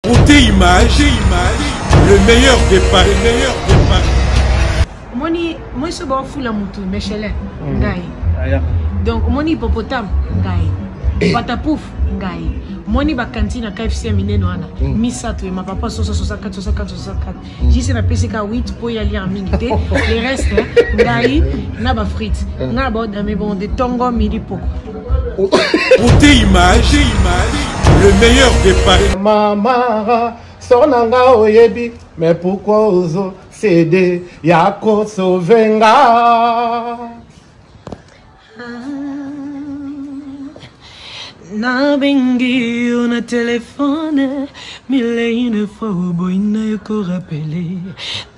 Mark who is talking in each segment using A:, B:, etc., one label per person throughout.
A: Beauté image, le meilleur des paris,
B: Moi, je suis fou la moutou, Michelin, donc, mon hippopotame, patapouf, mon cantine à KFC minenoana, misato, ma papa 64. J'y sais la PCK 8 pour y aller en minute. Les restes, n'a frites, n'a pas mais bon, des tongo midi poko.
A: Beauté image, le meilleur des paris.
C: Mama, sonanga oyebi, mais pourquoi ozo céder, yako sovenga.
B: Na bengi on a téléphoné, mille une fois au boy n'a eu rappelé.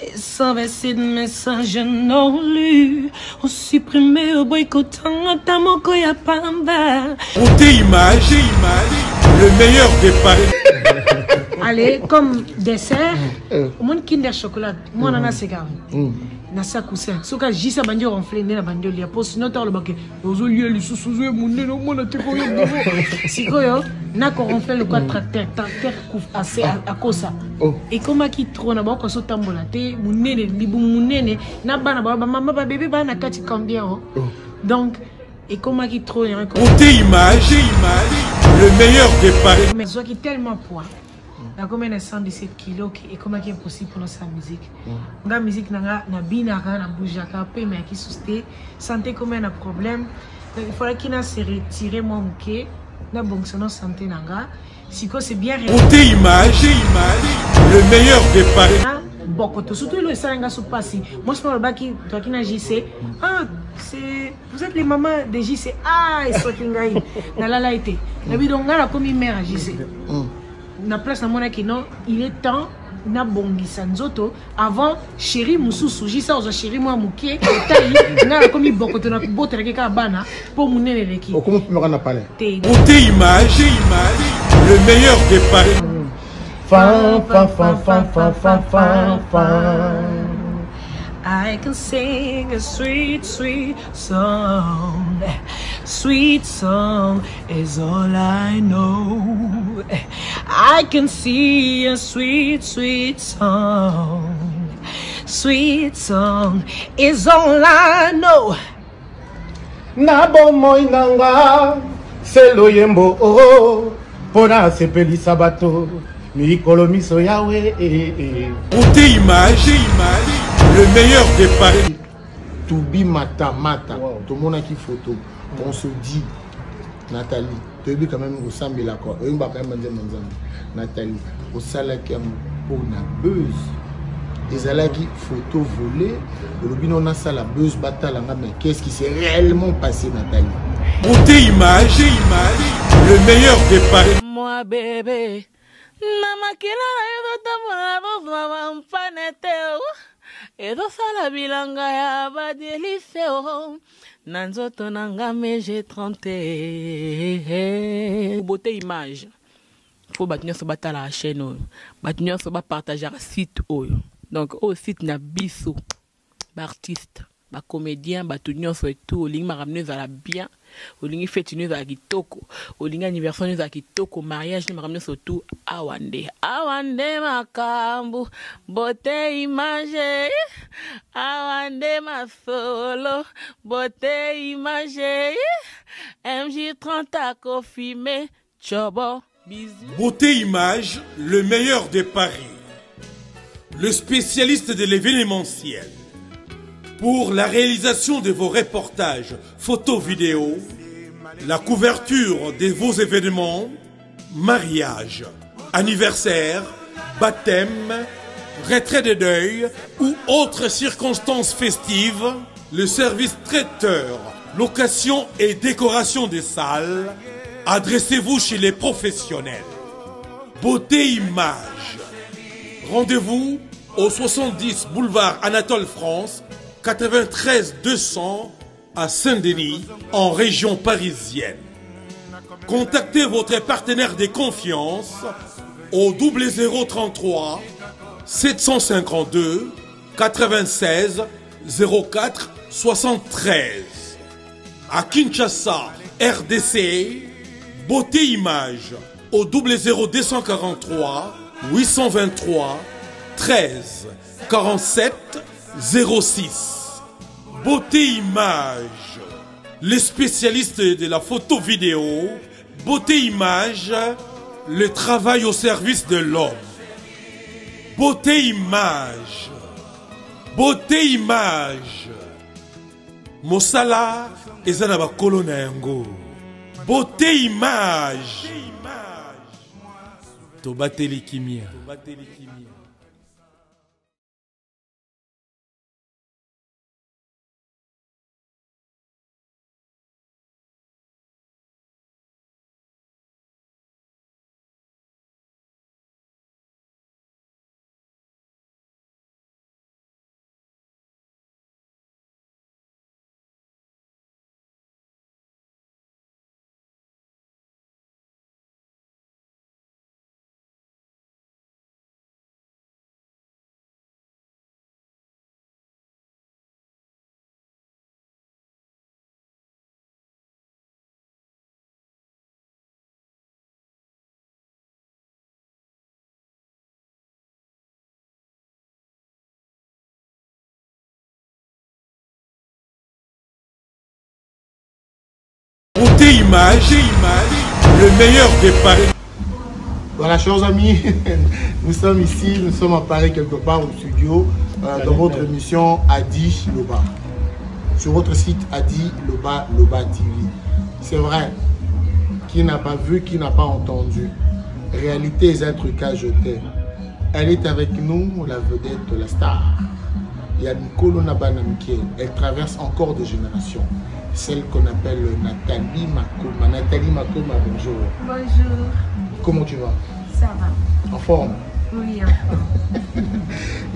B: Et 127 messages non lus, on supprimé au boycottant ta moko ya pamba.
A: Beauté image, le meilleur des paris.
B: Allez, comme dessert, mon Kinder chocolat, moi nana cigare. Nasa coussin. Ce que j'ai ça bandio ronflé, n'a bandio lia poste note le baquet. Aux lieux les sous-sous mon nez mon te koyo. Si koyo, n'a qu'on ronflé le quoi tracteur couvre assez à cosa. Et comment qui trop na bako so tambolate, mon nez libu mon nez na bana maman bébé bana kati combien. Donc et comment qui trop
A: Beauté image, le meilleur des paris.
B: Mais soit qui tellement poids. Na combien de 117 kilos et comment qui est possible pour sa musique. La musique na binaka na boujaka pe mais qui susté santé combien de problème. Donc il faudrait qu'il n'a se retirer mon bouquet na bon santé nanga. Si c'est bien.
A: Beauté image, le meilleur des paris.
B: Beaucoup surtout le salanga sous passi. Moi je parle baki toi qui na JC. Ah c'est vous êtes les mamans de JC. Ah ils sont kingai. Na la été. Na bi donc na comme mère à JC. Na place na mona ki non, il est temps na bongisa nzoto avant chéri mususu jisa ozo chéri moi muke tayi na komi bokoto na botere ke ka bana pour munene leki.
C: O comment me rendre parler?
A: Beauté image, le meilleur des paris.
C: Fan.
B: I can sing a sweet song. Sweet song is all I know. I can see a sweet song. Sweet song is all I know.
C: Nabo moinanga, selo yembo pona sepeli sabato, mikolo miso yawe.
A: Beauté image, le meilleur des paris.
C: Toubi mata. Tout le monde a qui photo. On se dit, Nathalie, tu es quand même au samedi là quoi. Nathalie, au salaire on a buzz. Les alagi photo volée. Le binon a ça la buzz bataille mais qu'est-ce qui s'est réellement passé Nathalie?
A: Beauté image, le meilleur des paris.
B: Moi bébé, namakila edo sala bilanga ya ba deliseo nanzoto nanga mais j'ai 30. Beauté image. Faut battre sur la chaîne, battre sur partager site donc au site na biso artiste ba comédien ba tout nyonso et tout ligne ma ramener à la bien au ligne fête nous à kitoko au ligne anniversaire nous à kitoko mariage nous ramener surtout awande makambu beauté image awande ma solo beauté image MJ30 à confirmer chobo bisous.
A: Beauté image, le meilleur des paris. Le spécialiste de l'événementiel. Pour la réalisation de vos reportages, photos, vidéos, la couverture de vos événements, mariage, anniversaire, baptême, retrait de deuil ou autres circonstances festives, le service traiteur, location et décoration des salles, adressez-vous chez les professionnels. Beauté image. Rendez-vous au 70 boulevard Anatole France, 93 200 à Saint-Denis, en région parisienne. Contactez votre partenaire de confiance au 0033 752 96 04 73. À Kinshasa, RDC, Beauté Image au 00243 823 13 47 06. Beauté Image, les spécialistes de la photo vidéo. Beauté Image, le travail au service de l'homme. Beauté Image, Beauté Image. Mosala ezana kolona yango. Beauté Image. Tobateli kimia. Beauté Image, le meilleur des paris.
C: Voilà, chers amis, nous sommes ici, nous sommes à Paris quelque part au studio, dans votre émission Adi Loba. Sur votre site Adi Loba, Loba TV. C'est vrai, qui n'a pas vu, qui n'a pas entendu. Réalité est un truc à jeter. Elle est avec nous, la vedette, la star. Il y a Nicolo Nabanamike. Elle traverse encore des générations. Celle qu'on appelle Nathalie Makoma. Nathalie Makoma, bonjour.
D: Bonjour.
C: Comment tu vas?
D: Ça va.
C: En forme?
D: Oui, en forme.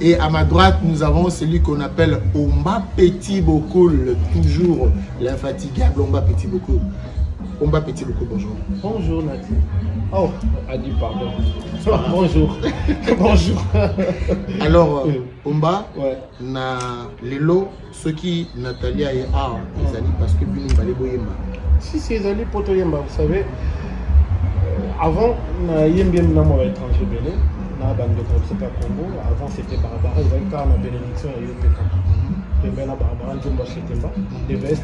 C: Et à ma droite, nous avons celui qu'on appelle Omba Petit Bokoul. Toujours l'infatigable Omba Petit Bokoul. Omba Petit Bokoul, bonjour.
E: Bonjour Nathalie. Oh, Adi, pardon. Bonjour. Bonjour.
C: Alors, Omba,
E: ouais.
C: na lelo, ceux qui Nathalie et A, ils allaient parce que Bini Balé Boyemba.
E: Si c'est Zali Potoyemba, vous savez, avant, Yembien Namo étranger Bénin, na bande de Congo, avant c'était Barbara, ils avaient quand même bénédiction et Yopeka. Et bien Barbara, Jumba Chetemba, des vestes,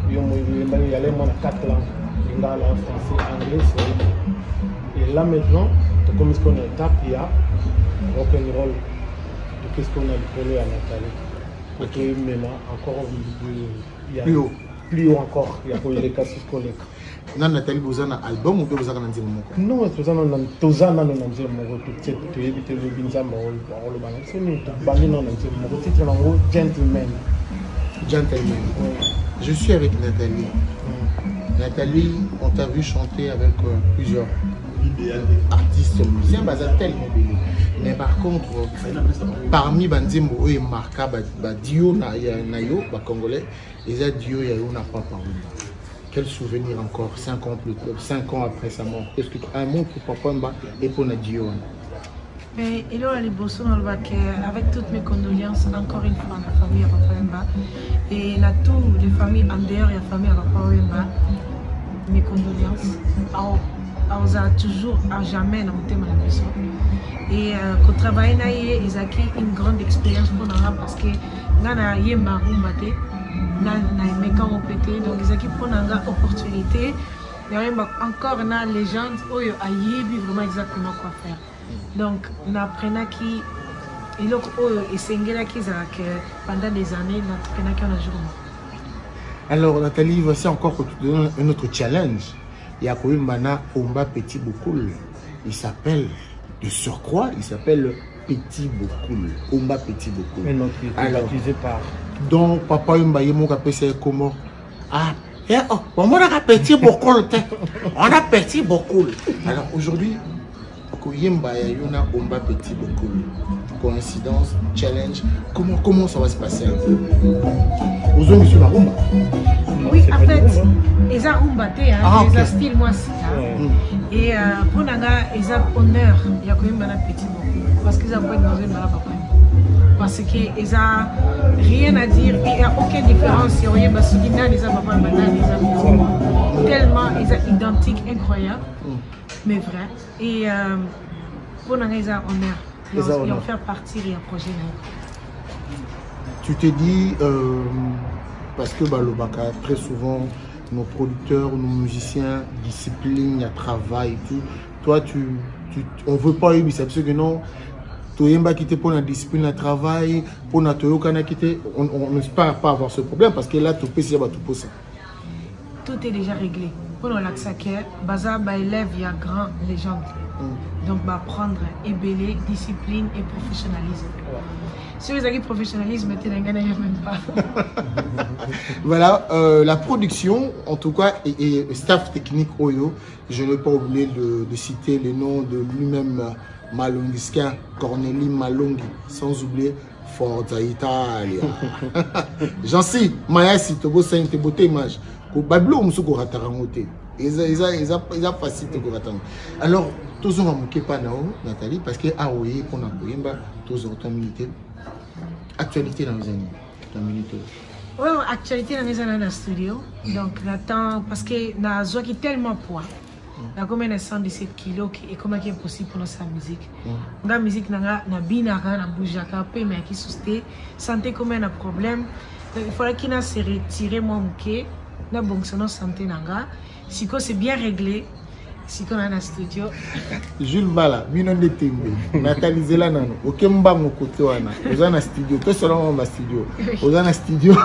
E: il y a les 4 langues, lingala, français, anglais, et là maintenant, comme ce qu'on a étape, il y a aucun rôle de qu'est-ce qu'on a collé à Nathalie. Okay. Maintenant, encore il y a plus haut encore, il y a les cas sur collègues.
C: Non, Nathalie, vous avez un album ou vous avez un album?
E: Non, vous avez un album. Vous avez un album. Tu évites le binzam, Gentleman.
C: Gentleman. Je suis avec Nathalie. Nathalie, on t'a vu chanter avec plusieurs artistes musiciens, mais par contre, parmi Banzimbo et Marka, Dio Nayo, Congolais, les Dio Yayo n'a pas parlé. Quel souvenir encore 5 ans plus tôt, 5 ans après sa mort? Est-ce que un mot pour Papa Mba et pour Nadio?
B: Mais il y a les bossons dans le bac, avec toutes mes condoléances, encore une fois, la famille à Papa Mba. Et là, toutes les familles en dehors de la famille à Papa Mba, mes condoléances. On a toujours, à jamais, dans le thème de la maison. Et quand on travaille, ils ont acquis une grande expérience pour nous parce que nous avons eu un rumbaté, nous avons eu un pété, donc ils ont acquis pour nous une opportunité. Il y a encore une légende où ils ont vraiment exactement quoi faire. Donc, nous apprenons qui et donc pendant des années, nous apprenons qu'on a journée.
C: Alors, Nathalie, voici encore pour te donner un autre challenge. Il y a quand même Omba Petit Bokoul. Il s'appelle, de surcroît, il s'appelle Petit Bokoul. Omba Petit Bokoul.
E: Mais non, il est accusé par. Donc,
C: Papa Mba Yemo Kapé, c'est comment? Ah, on a Petit Bokoul. On a Petit Bokoul. Alors, aujourd'hui, Koyemba Yayuna Omba Petit Bokoul. Coïncidence, challenge. Comment ça va se passer un peu? Aux hommes sur la rumba.
B: Oui, en fait, ils ont rumbaté, ils ont style moi aussi. Et pour Naga, ils ont honneur, il y a quand même un petit bokoul. Parce qu'ils n'ont pas besoin de la papa. Parce qu'ils n'ont rien à dire, il n'y a aucune différence. Il y a rien à dire, ils ont papa, tellement ils sont identiques, incroyables, mais vrai. Et pour nous les honneurs
C: Les
B: et
C: honneurs.
B: en faire partir et un projet.
C: Tu te dis, parce que le Baka, très souvent, nos producteurs, nos musiciens, discipline, il y a travail et tout. Toi, on ne veut pas y parce que non, tu n'as quitté pour la discipline, le travail, pour la quitter. On n'espère pas avoir ce problème parce que là, tu peux tout poser.
B: Tout est déjà réglé. Pour l'accès, Baza, élève, il y a grand légende. Donc, apprendre, ébeler, discipline et professionnalisme. Si vous avez professionnalisme, tu n'en gagnez même pas.
C: Voilà, la production, en tout cas, et staff technique Oyo, je n'ai pas oublié de citer les noms de lui-même Malongisca, Cornélie Malongi, sans oublier Forza Italia. J'en sais, Maya, si tu as une beauté image, Bablo, on se court à Tarangote. Ils ont facile de rater. Alors, tous on a pas Nathalie, parce que Aoye, qu'on a pris, tous ont milité. Actualité dans les années, dans les minutes.
B: Oui, actualité dans les années dans le studio. Donc, j'attends, parce que na zo qui tellement poids. Na combien de 117 kilos et comment est possible pour notre musique. La musique na binaka na boujaka peu mais qui susté santé combien de problème. Il faudrait qu'il na se retirer mon mouké na bon santé nanga. Si c'est bien réglé. Si on a un studio.
C: Jules Bala, Minon de Timbe, Nathalie Zelana, ok mbango côté wana, vous avez un studio, toi seulement un studio, vous avez un studio.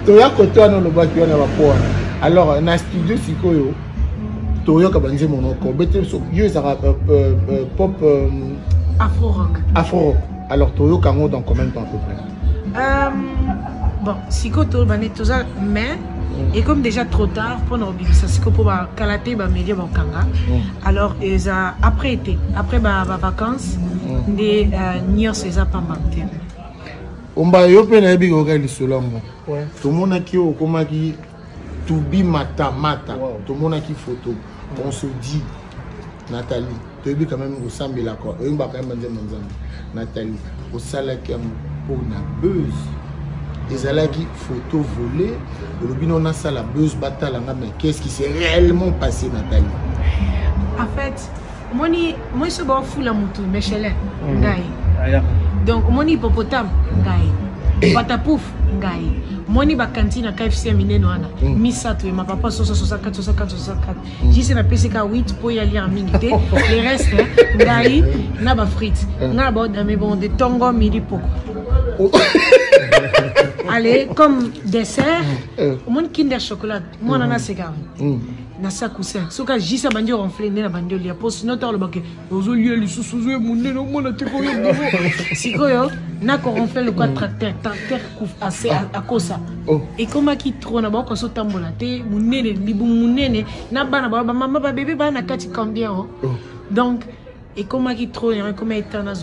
C: Toi côté wana le baki wana va. Alors un studio si koyo, toi kabanze mon encore, bete so yo ça pop
B: Afro rock.
C: Afro rock. Alors toi kango dans combien de temps à peu près?
B: Bon, si koto bané tout ça mais et comme déjà trop tard pour nous ça c'est pour kalaté ba média ba kanga alors après été après ba vacances des nios ça pas manqué
C: on va yo pe na bi ko ka lisolongo tout monde qui au comment qui to be mata tout le monde qui photo on se dit Nathalie tu es quand même au sambela quoi on va quand même dire Nathalie au salaki pour na buzz. Les alaki photo volée, le binon a ça la buzz bataille mais qu'est-ce qui s'est réellement passé Nathalie?
B: En fait, moi je suis fou la moto, Michelin, donc moi hippopotame, patapouf, moi je cantine à KFC minenoana, misato ma papa 64. J'y sais na PCK 8 pour y aller en minute. Les restes, na ba frites, na ba mais bon de tongo midi poko. Allez, comme dessert, mon Kinder chocolat, moi on a cigare. Na sa coussin. So ka jisa bandi ronfler na bandi lia poste notar le baké. Ozo lié li sous mon no mo na te ko yo niveau. Sikoyo na ko ronfler le quoi tracteur couf assez à kosa. Et comment qui trop na ba ko so tambola te munene libu munene na bana ba maman ba bébé ba na kati combien donc et comment qui trop comment étant na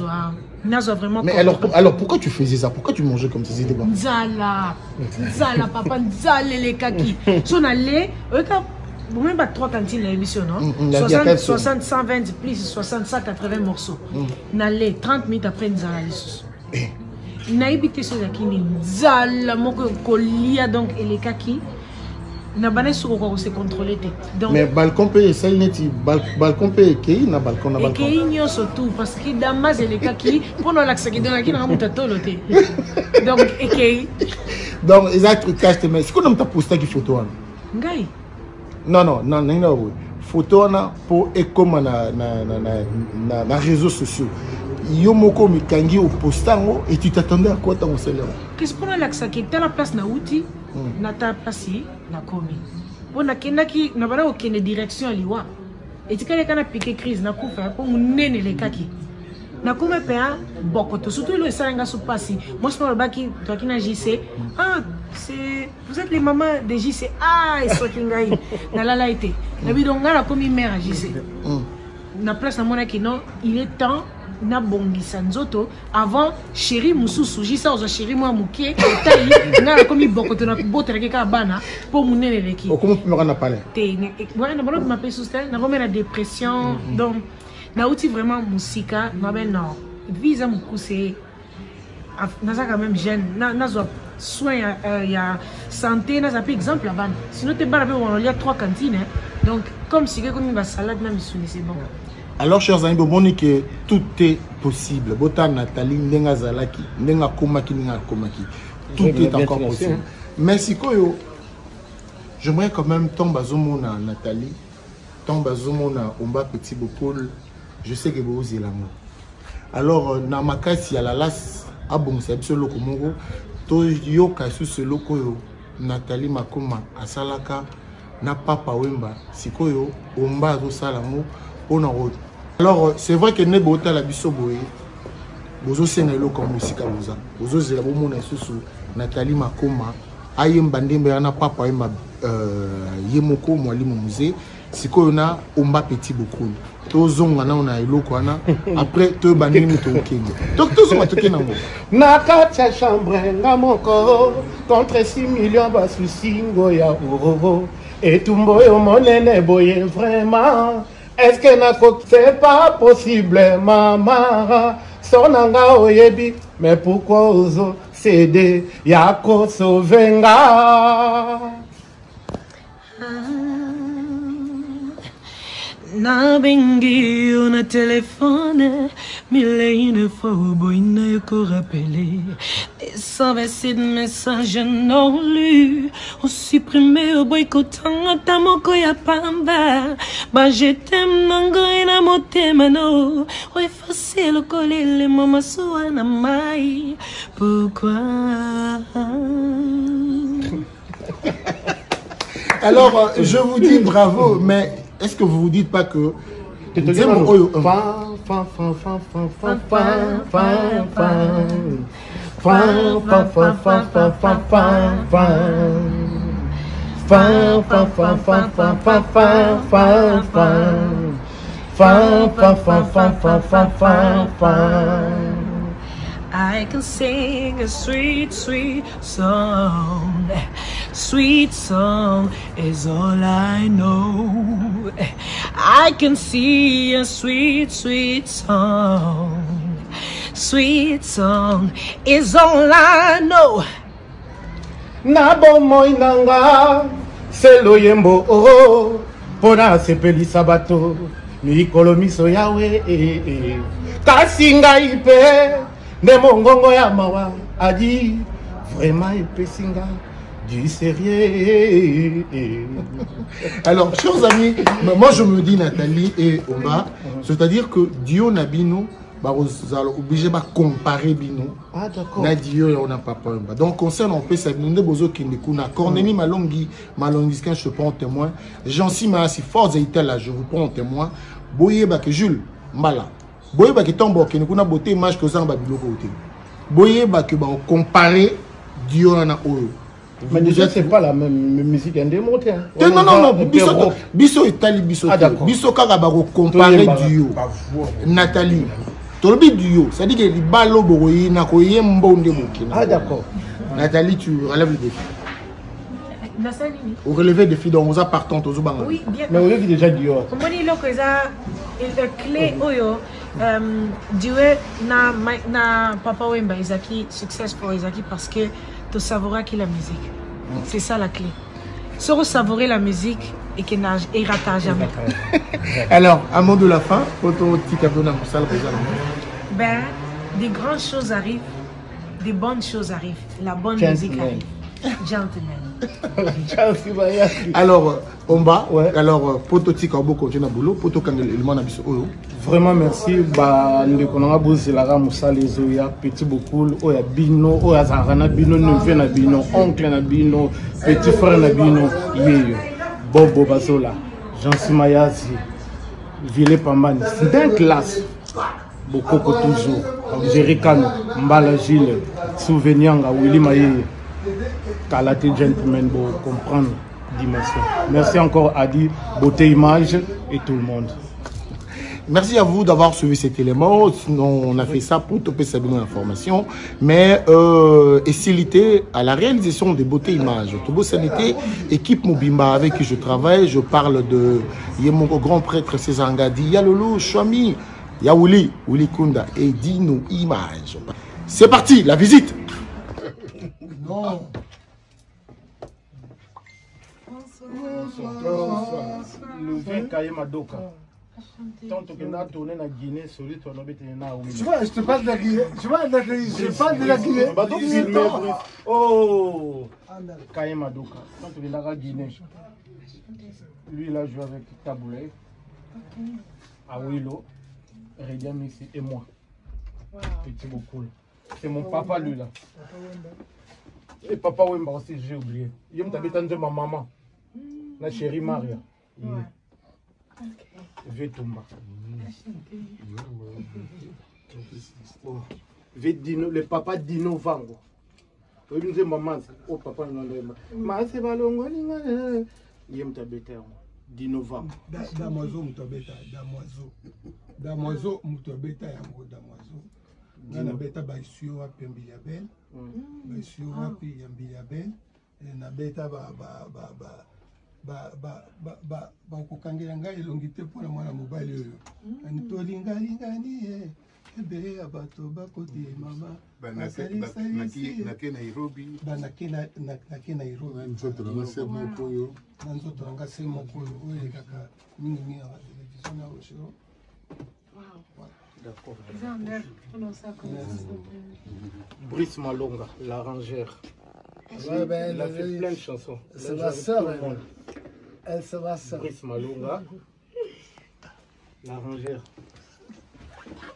B: zo vraiment.
C: Mais alors pourquoi tu faisais ça? Pourquoi tu mangeais comme ça? C'était pas.
B: Nzala papa nzala les kaki. So na le vous même pas 3 cantines l'émission non 60 120 plus 60 180 morceaux. Na le 30 minutes après nzala les na ibité so yakini nzala moko kolia donc et les kaki na bané sur ko se contrôler donc
C: mais balcon paye ça il n'est balcon paye qui na balcon na balcon
B: et qui surtout parce que damas et les kaki pour nous l'accès qui donne qui na mutatolo te donc et qui
C: donc exact cache mais est-ce qu'on t'a posté qui photo
B: ngai
C: non photo na pour et comme na réseaux sociaux yo moko mikangi au postango et tu t'attendais à quoi ton célèbre
B: qu'est-ce pour l'accès qui était la place na outil na ta place na komi bona kendaki na bana okene direction liwa et tu kana piqué crise na kufa pour munene les kaki na kuma pea bokoto surtout le salanga sou passi moi je parle baki toi qui na JC c'est vous êtes les mamans de JC et so kingai na la été na bidonga na komi mère à JC na place na mona ki non il est temps na bongisa nzoto avant chéri mususu jisa ozo chéri moi muke tayi na komi bokoto na botere ke ka bana pour munene leki
C: comment tu me rends parler
B: te voilà na bono m'appelle sustain na comme la dépression donc na outil vraiment musika na ben non visa mukuse na ça quand même jeune na zo soin ya santé na ça par exemple là sinon te bana pe on y a 3 cantines donc comme si comme une salade na misuni c'est bon
C: Alors, chers amis, bon, que tout est possible. Bota Nathalie, Nenga Zalaki, Nenga Komaki, Nenga Komaki. Tout est encore possible. Merci, Koyo. J'aimerais quand même tomber à Zomona Nathalie, tomber à Zomona Omba Petit Bokol. Je sais que vous avez l'amour. Alors, Namakasi à la las, à bon, c'est absolument comme to yo kasu ce loco Nathalie Makoma à Salaka na papa Wemba sikoyo Omba zo salamu on en. Alors, c'est vrai que ne bota la biso boye. Bozo senga lo comme musika boza. Bozo zela bo mona susu Nathalie Makoma ayemba ndembe na papa Wemba yemoko mwalimu musée sikoyo na Omba Petit Bokol. Tozonga na ona eloko wana après to banini to kinga. Donc tozonga to kinga ngo.
E: Na katia chambre nga moko contre 6 millions basusi ngoya oro et tumbo yo monene boye vraiment. Est-ce que c'est pas possible, maman? Sonanga oyebi, mais pourquoi ozo céder? Yako sauvenga.
B: Na bengi on a téléphoné, mille une fois boy n'a que rappelé. Des 127 messages non lus, on supprimé au boycottant à ta moko ya pamba. Bah je t'aime nango et na motemano, on effacer le coller les mamas soa na mai. Pourquoi?
C: Alors, je vous dis bravo, mais est-ce que vous vous dites pas que
B: I can sing a sweet, sweet song. Sweet song is all I know. I can see a sweet, sweet song. Sweet song is all I know.
E: Nabo moinanga, selo yembo oh, pona sepeli sabato, mikolo miso yawe kasinga ipe, nemongongo ya mawa, adi, vraiment ipesinga. Du sérieux.
C: Alors, chers amis, moi je me dis Nathalie et Omba, c'est-à-dire que Dio Nabino, vous allez obligé de comparer Bino.
E: Ah d'accord.
C: Na Dio et on n'a pas peur. Donc, concernant on peut s'abonner bozo kindekuna. Cornélie Malongi, Malongiskin, je prends témoin. Jean-Si Maassi, Force et là, je vous prends témoin. Boye Bake Jules, Mbala. Boye Bake Tombo, kindekuna beauté, image que ça en babilo côté. Boye Bake comparer Dio et Oyo.
E: Mais déjà, c'est pas la même musique indémontée. Hein.
C: Non, non, non, Bisso Italie, Bisso. Bisso Kagabaro comparé duo. Nathalie. Tolbi duo, c'est-à-dire que les balles boyi na koye mbonde bokina.
E: Ah d'accord.
C: Nathalie, tu relèves le défi. Au relevé des filles donc on a partant aux Zubanga.
B: Oui, bien.
E: Mais on est déjà duo.
B: Comment dit là que ça le clé oyo duo na Papa Wemba Isaki succès pour Isaki parce que tu savouras qui la musique. C'est ça la clé. Se savourer la musique et qu'il n'a rata jamais.
C: Alors, à mot de la fin,
B: ben, des grandes choses arrivent, des bonnes choses arrivent, la bonne musique arrive. Gentlemen.
C: Alors, Omba, ouais. Alors, poto tika obo continue boulot, poto kangel le monde abiso oyo.
E: Vraiment merci ba ndeko na bozi la ga musala ezoya Petit Bokol oya bino oya zarana bino neveu na bino oncle na bino petit frère na bino yeyo Bobo Bazola Jean-Si Mayazi Ville Pambani c'est d'un classe Bokoko toujours Jerikano Mbala Gilles Souvenianga Willy Maye Kalate Gentleman pour comprendre dimension. Merci encore Adi, Beauté Image et tout le monde.
C: Merci à vous d'avoir suivi cet élément. Sinon, on a fait ça pour topper sa bonne information. Mais facilité à la réalisation de Beauté Image. Tobo Sanité, équipe Mobimba avec qui je travaille. Je parle de mon grand prêtre César Ngadi, Yalolo, Chouami, Yaouli, Willy Kunda et Dino Image. C'est parti, la visite. Non.
E: Le vin Kaye Madoka. Tant que nous tourné na Guinée, celui qui a été na Ouïe.
C: Tu vois, je te parle de la Guinée. Tu vois, je parle de la Guinée.
E: Oh Kaye Madoka. Tant que nous avons Guinée. Lui, il a joué avec Taboulay, Awilo, Redia Mixi et moi. Petit beaucoup. C'est mon papa, lui, là. Et papa Wemba aussi, j'ai oublié. Il m'a dit ma maman. La chérie Maria. Vieux Toumba. Le papa Dino Vango. Il me dit maman, oh papa, non, non, c'est Balongo. Il m'a dit Dino Vango.
F: Damoiseau, Moutobeta, Damoiseau. Damoiseau, Moutobeta, Yango, Damoiseau. Nana beta baisio wapi Mbiliabel. Baisio wapi Mbiliabel. Na beta ba kokangela ngai elongi te mpona mwana mobali oyo tolingalingani ebe ya bato bakoti mama
C: nake Nairobi
F: nanzoto nanga se moko oyo oyo elekaka mingimingi ya batelevizio na osio.
E: D'accord.
G: Brice Malonga, l'arrangeur.
F: Ouais, ben,
G: Il a fait plein de chansons.
F: C'est ma soeur. Elle se va ça.
G: Brice Malonga, l'arrangeur.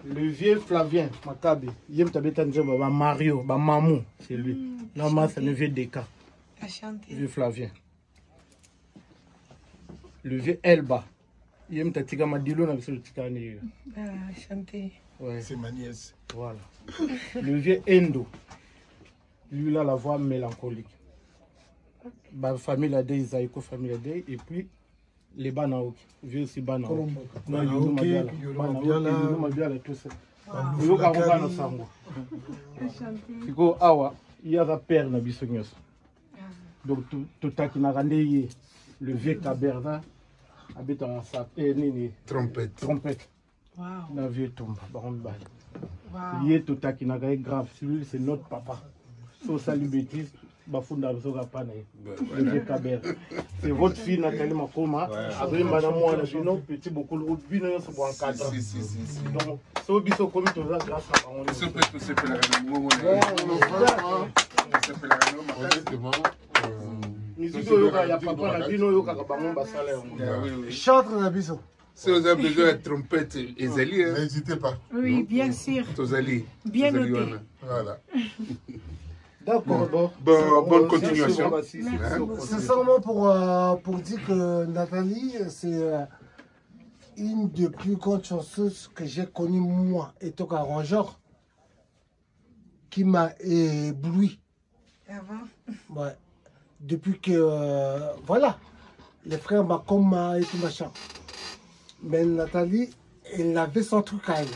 G: Le vieux Flavien Makabe, Yem Tabetanjo, Mario, Mamou, c'est lui. Normalement, c'est le vieux Deka. Le vieux Flavien. Le vieux Elba. Yem Tatika Madilo, n'a pas Tikani.
B: Chanter.
G: Ouais.
C: C'est ma nièce.
G: Voilà. Le vieux Endo. Lui, là, la voix mélancolique. Ma famille a des Isaïko, famille a des. Et puis, les Banaouk. Vieux aussi Banaouk. Non, il y a tout ça. Il y a il y a la père na bisognos. Donc, tout à qui n'a rendé le vieux Caberda. Habite en sac. Et nini.
C: Trompette.
G: Trompette.
B: Wow.
G: Na vieux tombe. Baron Bal. Il y a tout à qui n'a grave. Celui, c'est notre papa. Sauf ça, lui bêtise. Bafunda Zoga Pane. Le vieux Caberda. C'est votre fille Nathalie Makoma. Après, madame, moi, je petit beaucoup de route. Bien, on se voit en cadre. Donc, c'est au biseau comme tout ça, grâce à on
C: Se peut tout se fait la
F: Chante la biso.
C: Si vous avez besoin de trompette et Zali,
F: N'hésitez pas.
B: Oui, bien sûr.
C: Zali.
B: Bien noté.
C: Voilà.
G: D'accord,
C: bonne continuation.
F: C'est seulement pour dire que Nathalie, c'est une des plus grandes chanseuses que j'ai connues moi, étant arrangeur, qui m'a ébloui. Ouais. Depuis que, voilà, les frères Makoma et tout machin. Mais Nathalie, elle avait son truc à elle.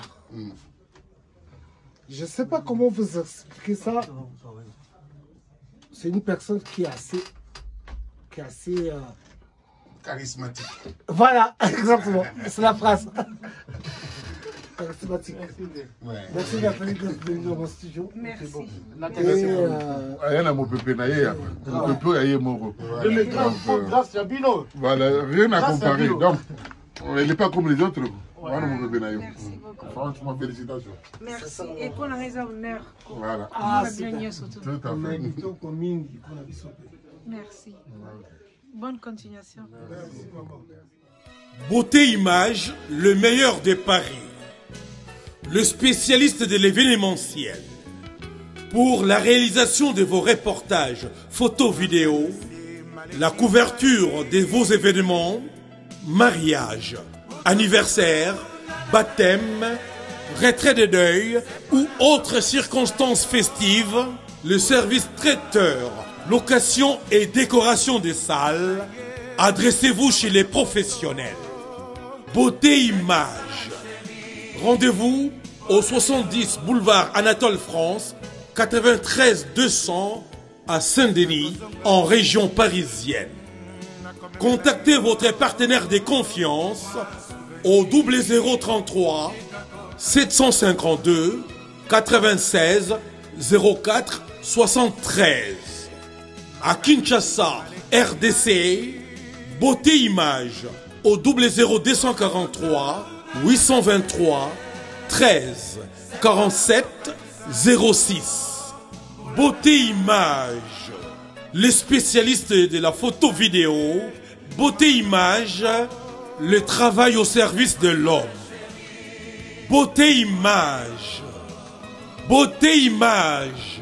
F: Je ne sais pas comment vous expliquer ça. C'est une personne qui est assez
C: Charismatique.
F: Voilà, exactement. C'est la phrase. Charismatique.
C: Ouais.
F: Merci Nathalie d'être venue dans mon studio.
B: Merci.
C: Rien à mon pépé naïe. Mon pépé naïe moro. Voilà, rien à comparer. Donc, elle n'est pas comme les autres. Voilà mon pépé naïe. Franchement, félicitations.
B: Merci. Et pour la raison honneur.
C: Voilà.
B: Ah, bien surtout.
C: Tout à fait.
B: Merci. Bonne continuation.
A: Beauté Image, le meilleur de Paris. Le spécialiste de l'événementiel. Pour la réalisation de vos reportages, photos, vidéos, la couverture de vos événements, mariage, anniversaire, baptême, retrait de deuil ou autres circonstances festives, le service traiteur, location et décoration des salles, adressez-vous chez les professionnels. Beauté Image. Rendez-vous au 70 boulevard Anatole France, 93 200 à Saint-Denis, en région parisienne. Contactez votre partenaire de confiance au 0033 752 96 04 73. À Kinshasa, RDC, Beauté Image, au 00243 823 13 47 06. Beauté Image, les spécialistes de la photo vidéo. Beauté Image, le travail au service de l'homme. Beauté Image, Beauté Image.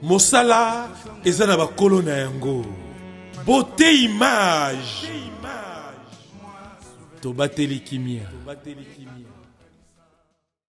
A: Mosala ezana ba kolona yango. Beauté Image. Tobateli kimia.